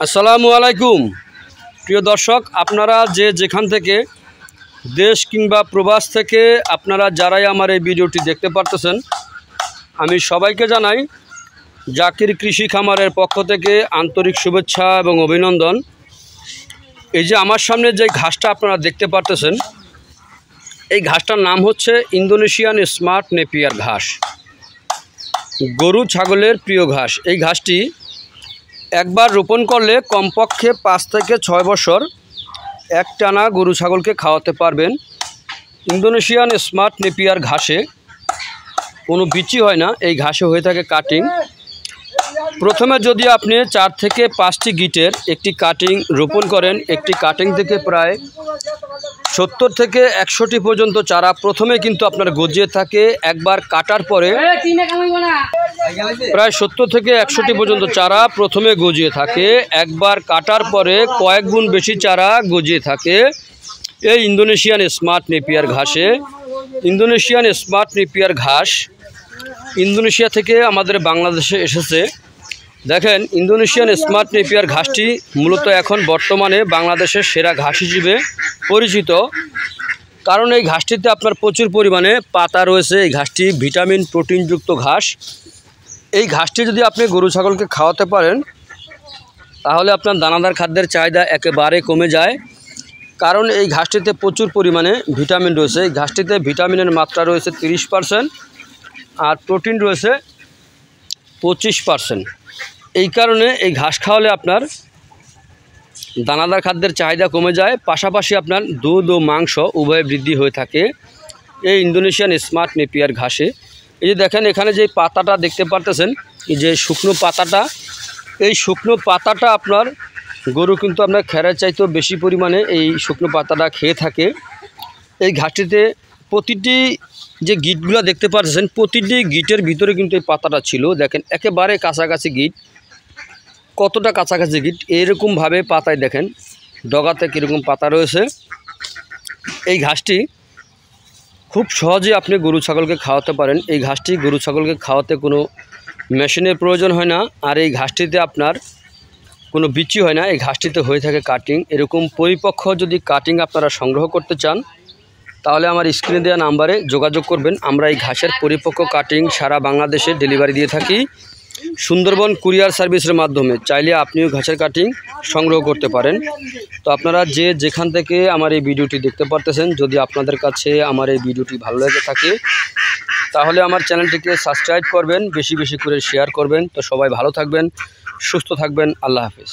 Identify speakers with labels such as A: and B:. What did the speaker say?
A: আসসালামু আলাইকুম প্রিয় দর্শক, আপনারা যে যেখান থেকে দেশ কিংবা প্রবাস থেকে আপনারা যারাই আমার এই ভিডিওটি দেখতে পারতেছেন, আমি সবাইকে জানাই জাকির কৃষি খামারের পক্ষ থেকে আন্তরিক শুভেচ্ছা এবং অভিনন্দন। এই যে আমার সামনে যে ঘাসটা আপনারা দেখতে পারতেছেন, এই ঘাসটার নাম হচ্ছে ইন্দোনেশিয়ান স্মার্ট নেপিয়ার ঘাস, গরু ছাগলের প্রিয় ঘাস। এই ঘাসটি একবার রোপণ করলে কমপক্ষে 5 থেকে 6 বছর একটানা গরু ছাগলকে খাওয়াতে পারবেন। ইন্দোনেশিয়ান স্মার্ট নেপিয়ার ঘাসে কোনো বিচি হয় না, এই ঘাসে হয়ে থাকে কাটিং। প্রথমে যদি আপনি 4 থেকে 5টি গিটের একটি কাটিং রোপণ করেন, একটি কাটিং থেকে প্রায় 70 থেকে 100টি পর্যন্ত চারা প্রথমে কিন্তু আপনার গজিয়ে থাকে। একবার কাটার পরে প্রায় 70 থেকে 100টি পর্যন্ত চারা প্রথমে গজিয়ে থাকে। একবার কাটার পরে কয়েক গুণ বেশি চারা গজিয়ে থাকে এই ইন্দোনেশিয়ান স্মার্ট নেপিয়ার ঘাসে। ইন্দোনেশিয়ান স্মার্ট নেপিয়ার ঘাস ইন্দোনেশিয়া থেকে আমাদের বাংলাদেশে এসেছে। দেখেন, ইন্দোনেশিয়ান স্মার্ট নেপিয়ার ঘাসটি মূলত এখন বর্তমানে বাংলাদেশের সেরা ঘাস হিসেবে পরিচিত, কারণ এই ঘাসটিতে আপনার প্রচুর পরিমাণে পাতা রয়েছে। এই ঘাসটি ভিটামিন প্রোটিনযুক্ত ঘাস। এই ঘাসটি যদি আপনি গরু ছাগলকে খাওয়াতে পারেন, তাহলে আপনার দানাদার খাদ্যের চাহিদা একেবারে কমে যায়, কারণ এই ঘাসটিতে প্রচুর পরিমাণে ভিটামিন রয়েছে। এই ঘাসটিতে ভিটামিনের মাত্রা রয়েছে 30% আর প্রোটিন রয়েছে 25%। এই কারণে এই ঘাস খাওয়ালে আপনার দানাদার খাদ্যের চাহিদা কমে যায়, পাশাপাশি আপনার দুধ ও মাংস উভয় বৃদ্ধি হয়ে থাকে এই ইন্দোনেশিয়ান স্মার্ট নেপিয়ার ঘাসে। এই যে দেখেন, এখানে যে পাতাটা দেখতে পারতেছেন, এই যে শুকনো পাতাটা, এই শুকনো পাতাটা আপনার গরু কিন্তু আপনার খেরার চাইতেও বেশি পরিমাণে এই শুকনো পাতাটা খেয়ে থাকে। এই ঘাসটিতে প্রতিটি যে গিটগুলো দেখতে পাচ্ছেন, প্রতিটি গিটের ভিতরে কিন্তু এই পাতাটা ছিল। দেখেন, একেবারে কাছাকাছি গিট, কতটা কাছাকাছি গিট, এরকমভাবে পাতায় দেখেন ডগাতে কীরকম পাতা রয়েছে। এই ঘাসটি খুব সহজে আপনি গরু ছাগলকে খাওয়াতে পারেন। এই ঘাসটি গরু ছাগলকে খাওয়াতে কোনো মেশিনের প্রয়োজন হয় না, আর এই ঘাসটিতে আপনার কোনো বিচি হয় না। এই ঘাসটিতে হয়ে থাকে কাটিং। এরকম পরিপক্ক যদি কাটিং আপনারা সংগ্রহ করতে চান, তাহলে আমার স্ক্রিনে দেওয়া নাম্বারে যোগাযোগ করবেন। আমরা এই ঘাসের পরিপক্ক কাটিং সারা বাংলাদেশে ডেলিভারি দিয়ে থাকি সুন্দরবন কুরিয়ার সার্ভিসের মাধ্যমে। চাইলে আপনিও ঘাসের কাটিং সংগ্রহ করতে পারেন। তো আপনারা যে যেখান থেকে আমার এই ভিডিওটি দেখতে পারতেছেন, যদি আপনাদের কাছে আমার এই ভিডিওটি ভালো লেগে থাকে, তাহলে আমার চ্যানেলটিকে সাবস্ক্রাইব করবেন, বেশি বেশি করে শেয়ার করবেন। তো সবাই ভালো থাকবেন, সুস্থ থাকবেন। আল্লাহ হাফেজ।